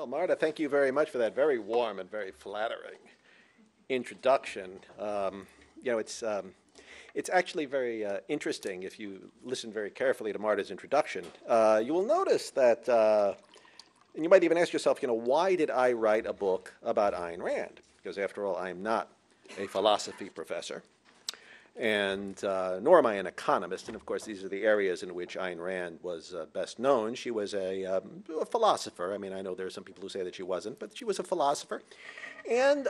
Well, Marta, thank you very much for that very warm and very flattering introduction. You know, it's actually very interesting if you listen very carefully to Marta's introduction. You will notice that, and you might even ask yourself, you know, why did I write a book about Ayn Rand? Because after all, I'm not a philosophy professor, and nor am I an economist. And of course, these are the areas in which Ayn Rand was best known. She was a philosopher. I mean, I know there are some people who say that she wasn't, but she was a philosopher. And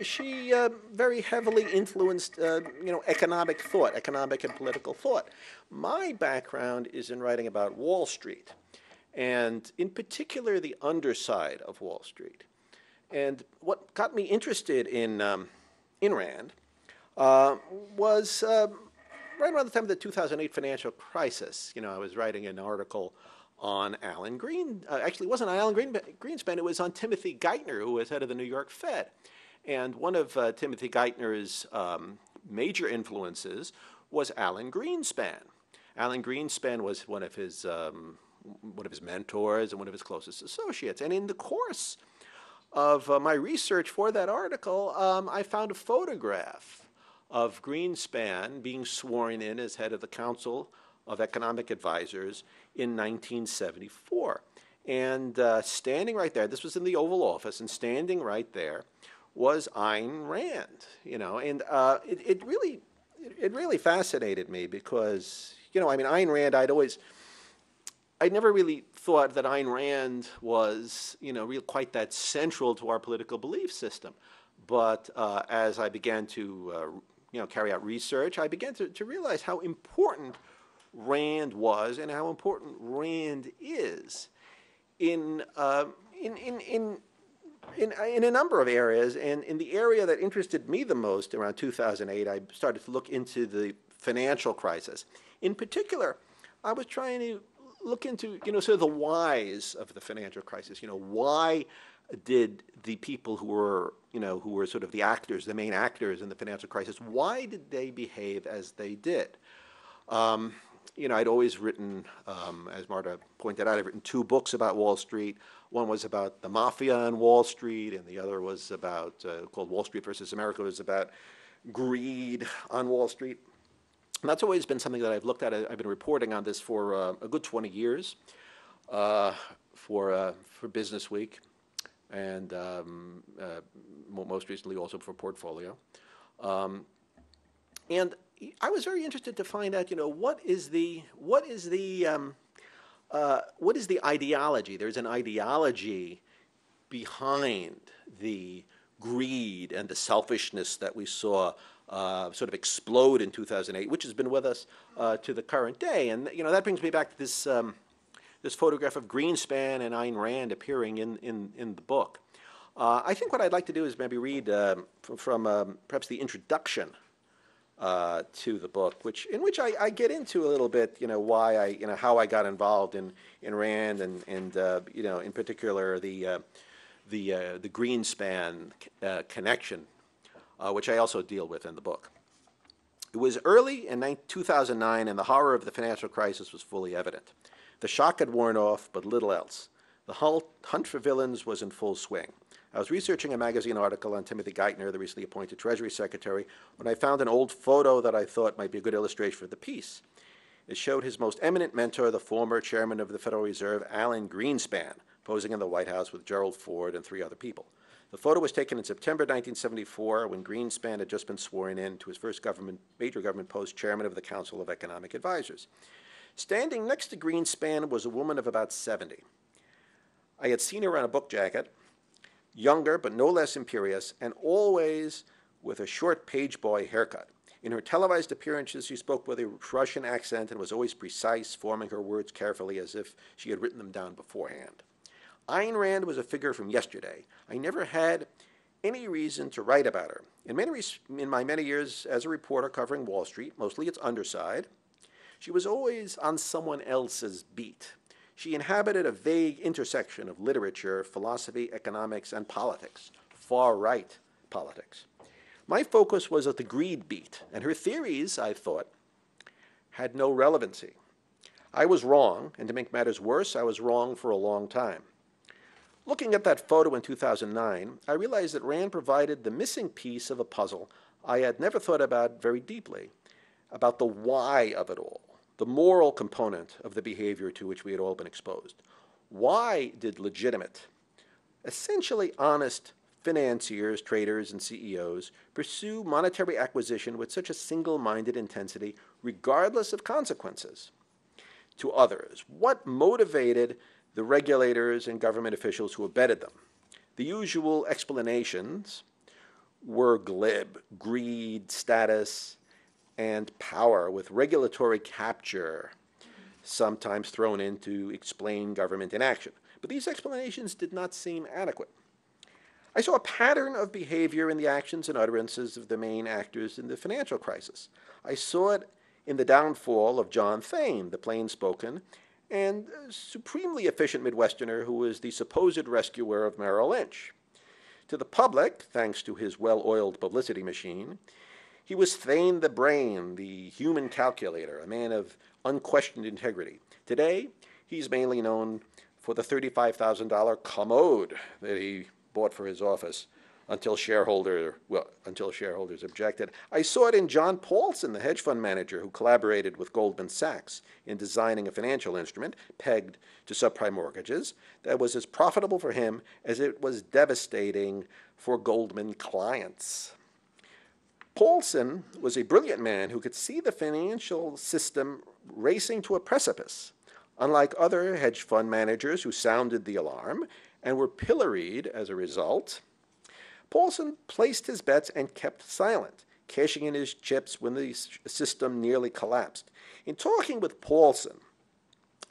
she very heavily influenced, you know, economic thought, economic and political thought. My background is in writing about Wall Street, and in particular, the underside of Wall Street. And what got me interested in Rand was right around the time of the 2008 financial crisis. You know, I was writing an article on Alan Green. Actually, it wasn't on Alan Greenspan. It was on Timothy Geithner, who was head of the New York Fed. And one of Timothy Geithner's major influences was Alan Greenspan. Alan Greenspan was one of his mentors and one of his closest associates. And in the course of my research for that article, I found a photograph of Greenspan being sworn in as head of the Council of Economic Advisors in 1974. And standing right there, this was in the Oval Office, and standing right there was Ayn Rand, you know, and it really fascinated me because, you know, I mean, Ayn Rand, I never really thought that Ayn Rand was, you know, quite that central to our political belief system. But as I began to, you know, carry out research, I began to realize how important Rand was and how important Rand is in a number of areas. And in the area that interested me the most around 2008, I started to look into the financial crisis. In particular, I was trying to look into, you know, sort of the whys of the financial crisis. You know, why did the people who were sort of the actors, the main actors in the financial crisis, why did they behave as they did? You know, I'd always written, as Marta pointed out, I've written 2 books about Wall Street. One was about the mafia on Wall Street, and the other was about, called Wall Street versus America. It was about greed on Wall Street. And that's always been something that I've looked at. I've been reporting on this for a good 20 years for Business Week, and most recently also for Portfolio. And I was very interested to find out, you know, what is the ideology? There's an ideology behind the greed and the selfishness that we saw sort of explode in 2008, which has been with us to the current day. And you know, that brings me back to this this photograph of Greenspan and Ayn Rand appearing in the book. I think what I'd like to do is maybe read from perhaps the introduction to the book, in which I get into a little bit, you know, why how I got involved in Rand and you know, in particular the Greenspan connection, which I also deal with in the book. It was early in 2009, and the horror of the financial crisis was fully evident. The shock had worn off, but little else. The hunt for villains was in full swing. I was researching a magazine article on Timothy Geithner, the recently appointed Treasury Secretary, when I found an old photo that I thought might be a good illustration for the piece. It showed his most eminent mentor, the former chairman of the Federal Reserve, Alan Greenspan, posing in the White House with Gerald Ford and 3 other people. The photo was taken in September 1974 when Greenspan had just been sworn in to his first major government post, chairman of the Council of Economic Advisors. Standing next to Greenspan was a woman of about 70. I had seen her on a book jacket, younger but no less imperious, and always with a short page boy haircut. In her televised appearances, she spoke with a Russian accent and was always precise, forming her words carefully as if she had written them down beforehand. Ayn Rand was a figure from yesterday. I never had any reason to write about her. In my many years as a reporter covering Wall Street, mostly its underside, she was always on someone else's beat. She inhabited a vague intersection of literature, philosophy, economics, and politics, far-right politics. My focus was at the greed beat, and her theories, I thought, had no relevancy. I was wrong, and to make matters worse, I was wrong for a long time. Looking at that photo in 2009, I realized that Rand provided the missing piece of a puzzle I had never thought about very deeply, about the why of it all, the moral component of the behavior to which we had all been exposed. Why did legitimate, essentially honest financiers, traders, and CEOs pursue monetary acquisition with such a single-minded intensity, regardless of consequences to others? What motivated the regulators and government officials who abetted them? The usual explanations were glib: greed, status, and power, with regulatory capture sometimes thrown in to explain government inaction. But these explanations did not seem adequate. I saw a pattern of behavior in the actions and utterances of the main actors in the financial crisis. I saw it in the downfall of John Thane, the plain-spoken and supremely efficient Midwesterner who was the supposed rescuer of Merrill Lynch. To the public, thanks to his well-oiled publicity machine, he was Thane the brain, the human calculator, a man of unquestioned integrity. Today, he's mainly known for the $35,000 commode that he bought for his office until shareholders objected. I saw it in John Paulson, the hedge fund manager who collaborated with Goldman Sachs in designing a financial instrument pegged to subprime mortgages that was as profitable for him as it was devastating for Goldman clients. Paulson was a brilliant man who could see the financial system racing to a precipice, unlike other hedge fund managers who sounded the alarm and were pilloried as a result. Paulson placed his bets and kept silent, cashing in his chips when the system nearly collapsed. In talking with Paulson,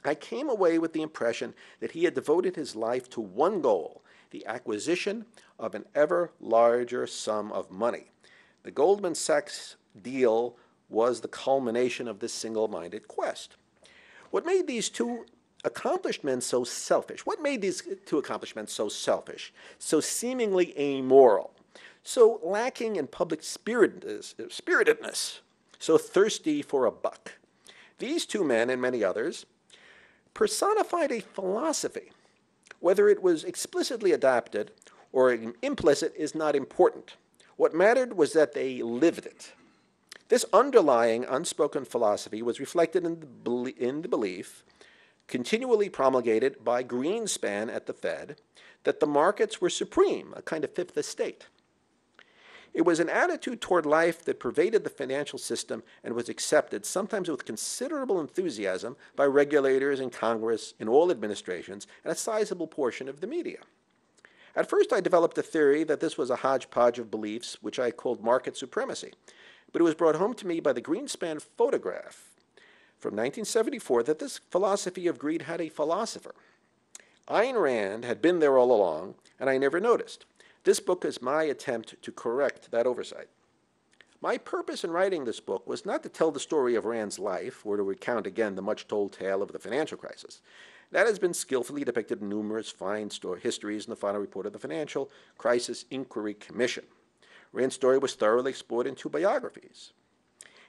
I came away with the impression that he had devoted his life to one goal: the acquisition of an ever larger sum of money. The Goldman Sachs deal was the culmination of this single-minded quest. What made these two accomplished men so selfish? What made these two accomplished men so selfish, so seemingly amoral, so lacking in public spiritedness, so thirsty for a buck? These two men, and many others, personified a philosophy. Whether it was explicitly adopted or implicit is not important. What mattered was that they lived it. This underlying unspoken philosophy was reflected in the belief, continually promulgated by Greenspan at the Fed, that the markets were supreme, a kind of fifth estate. It was an attitude toward life that pervaded the financial system and was accepted, sometimes with considerable enthusiasm, by regulators in Congress, in all administrations, and a sizable portion of the media. At first, I developed a theory that this was a hodgepodge of beliefs, which I called market supremacy. But it was brought home to me by the Greenspan photograph from 1974 that this philosophy of greed had a philosopher. Ayn Rand had been there all along, and I never noticed. This book is my attempt to correct that oversight. My purpose in writing this book was not to tell the story of Rand's life or to recount again the much-told tale of the financial crisis. That has been skillfully depicted in numerous fine histories in the final report of the Financial Crisis Inquiry Commission. Rand's story was thoroughly explored in two biographies.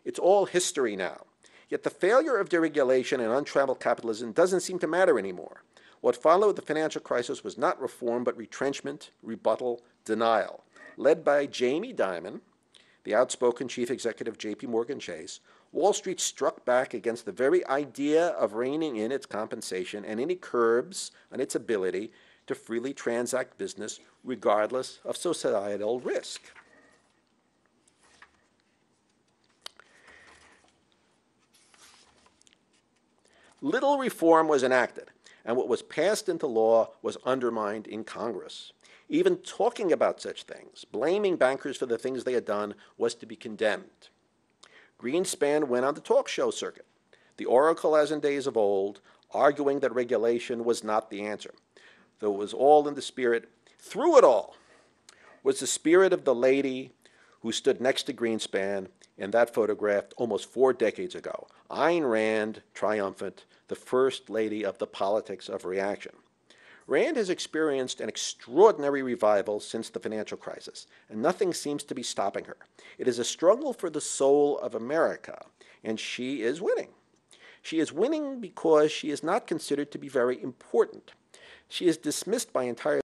It's all history now. Yet the failure of deregulation and untrammeled capitalism doesn't seem to matter anymore. What followed the financial crisis was not reform, but retrenchment, rebuttal, denial. Led by Jamie Dimon, the outspoken chief executive of J.P. Morgan Chase, Wall Street struck back against the very idea of reining in its compensation and any curbs on its ability to freely transact business regardless of societal risk. Little reform was enacted, and what was passed into law was undermined in Congress. Even talking about such things, blaming bankers for the things they had done, was to be condemned. Greenspan went on the talk show circuit, the oracle as in days of old, arguing that regulation was not the answer, though it was all in the spirit, through it all, was the spirit of the lady who stood next to Greenspan in that photograph almost 4 decades ago. Ayn Rand, triumphant, the first lady of the politics of reaction. Rand has experienced an extraordinary revival since the financial crisis, and nothing seems to be stopping her. It is a struggle for the soul of America, and she is winning. She is winning because she is not considered to be very important. she is dismissed by entire